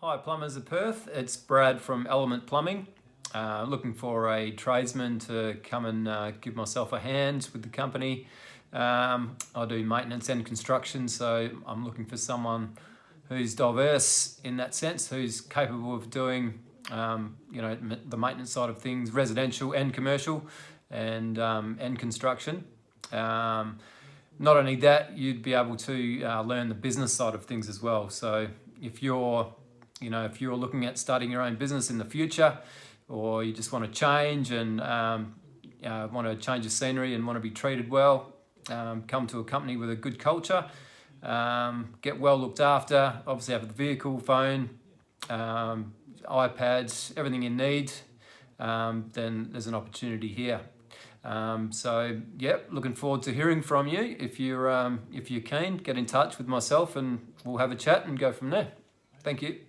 Hi, Plumbers of Perth. It's Brad from Element Plumbing. Looking for a tradesman to come and give myself a hand with the company. I do maintenance and construction, so I'm looking for someone who's diverse in that sense, who's capable of doing the maintenance side of things, residential and commercial, and construction. Not only that, you'd be able to learn the business side of things as well. So if you're looking at starting your own business in the future, or you just want to change and want to change the scenery and want to be treated well, come to a company with a good culture, get well looked after, obviously have the vehicle, phone, iPads, everything you need, then there's an opportunity here. Looking forward to hearing from you. If you're keen, get in touch with myself and we'll have a chat and go from there. Thank you.